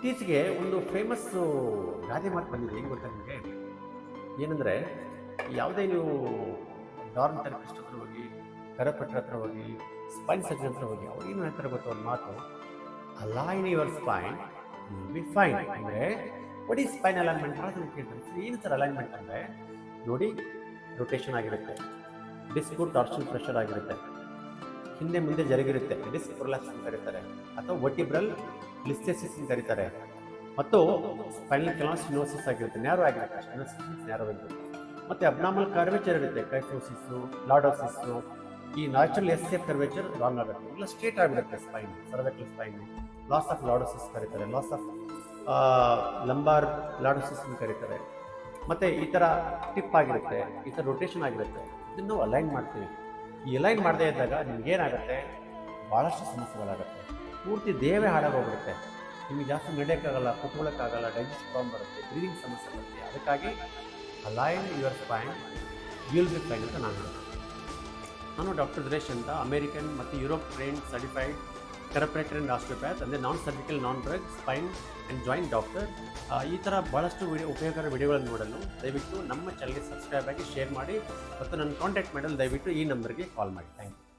ಇತ್ತೀಚೆಗೆ ಒಂದು ಫೇಮಸ್ಸು ಗಾದೆ ಮಾತು ಬಂದಿದೆ. ಹೆಂಗೆ ಗೊತ್ತಾ ನಿಮಗೆ? ಏನಂದರೆ, ಯಾವುದೇ ನೀವು ಡಾರ್ಮ್ ಥೆರಪಿಸ್ಟ್ ಹತ್ರ ಹೋಗಿ, ಕರಪಟ್ರ ಹತ್ರ ಹೋಗಿ, ಸ್ಪೈನ್ ಸರ್ಜನ್ ಹತ್ರ ಹೋಗಿ, ಅವ್ರು ಏನು ಹೇಳ್ತಾರೆ ಗೊತ್ತಾ ಒಂದು ಮಾತು, align your spine will be fine. ಅಂದರೆ ವಾಟ್ ಈಸ್ ಸ್ಪೈನ್ ಅಲೈನ್ಮೆಂಟ್ ಅಂತ ಕೇಳ್ತಾರೆ. ಸರ್ ಏನು ಸರ್ ಅಲೈನ್ಮೆಂಟ್ ಅಂದರೆ, ನೋಡಿ, ರೊಟೇಷನ್ ಆಗಿರುತ್ತೆ, ಡಿಸ್ಕು ಟಾರ್ಷನ್ ಪ್ರೆಷರ್ ಆಗಿರುತ್ತೆ, ಹಿಂದೆ ಮುಂದೆ ಜರುಗಿರುತ್ತೆ, ಡಿಸ್ಕ್ ಪ್ರೊಲ್ಯಾಪ್ಸ್ ಅಂತ ಕರೀತಾರೆ, ಅಥವಾ ವರ್ಟಿಬ್ರಲ್ ಲಿಸ್ಥೆಸಿಸ್ ಅಂತ ಕರೀತಾರೆ, ಮತ್ತು ಸ್ಪೈನಲ್ ಕೆನಾಲ್ ಸ್ಟಿನೋಸಿಸ್ ಆಗಿರುತ್ತೆ, ನ್ಯಾರೋ ಆಗಿರುತ್ತೆ, ಸ್ಟಿನೋಸಿಸ್ ನ್ಯಾರೋ ಆಗಿರುತ್ತೆ, ಮತ್ತು ಅಬ್ನಾರ್ಮಲ್ ಕರ್ವೇಚರ್ ಇರುತ್ತೆ, ಕೈಫೋಸಿಸ್ಸು, ಲಾರ್ಡೋಸಿಸ್ಸು. ಈ natural S F curvature wrong ಆಗುತ್ತೆ, ಇಲ್ಲ ಸ್ಟ್ರೇಟ್ ಆಗಿಬಿಡುತ್ತೆ spine, cervical spine. Loss of lordosis ಕರೀತಾರೆ, ಲಾಸ್ ಆಫ್ ಲಂಬಾರ್ ಲಾರ್ಡೋಸಿಸ್ ಅಂತ ಕರೀತಾರೆ. ಮತ್ತು ಈ ಥರ ಟಿಪ್ ಆಗಿರುತ್ತೆ, ಈ ಥರ ರೊಟೇಷನ್ ಆಗಿರುತ್ತೆ. ಇದನ್ನು ನಾವು ಅಲೈನ್ ಮಾಡ್ತೀವಿ. ಈ ಅಲೈನ್ ಮಾಡದೇ ಇದ್ದಾಗ ನಿಮಗೇನಾಗುತ್ತೆ, ಭಾಳಷ್ಟು ಸಮಸ್ಯೆಗಳಾಗುತ್ತೆ. ಪೂರ್ತಿ ದೇಹವೇ ಹಾಳಾಗೋಗ್ಬಿಡುತ್ತೆ. ನಿಮಗೆ ಜಾಸ್ತಿ ನಡೆಯೋಕ್ಕಾಗಲ್ಲ, ಕುತ್ಕೊಳ್ಳೋಕ್ಕಾಗಲ್ಲ, ಡೈಜೆಸ್ಟ್ ಪ್ರಾಬ್ಲಮ್ ಬರುತ್ತೆ, ಬ್ರೀದಿಂಗ್ ಸಮಸ್ಯೆ ಬರುತ್ತೆ. ಅದಕ್ಕಾಗಿ align your spine will be fine ಅಂತ ನಾನು ಹೇಳ್ತೀನಿ. ನಾನು ಡಾಕ್ಟರ್ ದಿನೇಶ್ ಅಂತ, ಅಮೇರಿಕನ್ ಮತ್ತು Europe trained certified therapeutic and osteopath, ಅಂದರೆ non surgical, non drug, spine and joint doctor. ಈ ಥರ ಭಾಳಷ್ಟು ಉಪಯೋಗಕರ ವಿಡಿಯೋಗಳನ್ನು ನೋಡಲು ದಯವಿಟ್ಟು ನಮ್ಮ ಚಾನಲ್ಗೆ ಸಬ್ಸ್ಕ್ರೈಬ್ ಆಗಿ, ಶೇರ್ ಮಾಡಿ, ಮತ್ತು ನನ್ನ ಕಾಂಟ್ಯಾಕ್ಟ್ ಮಾಡಲು ದಯವಿಟ್ಟು ಈ ನಂಬರ್ಗೆ ಕಾಲ್ ಮಾಡಿ. Thank you.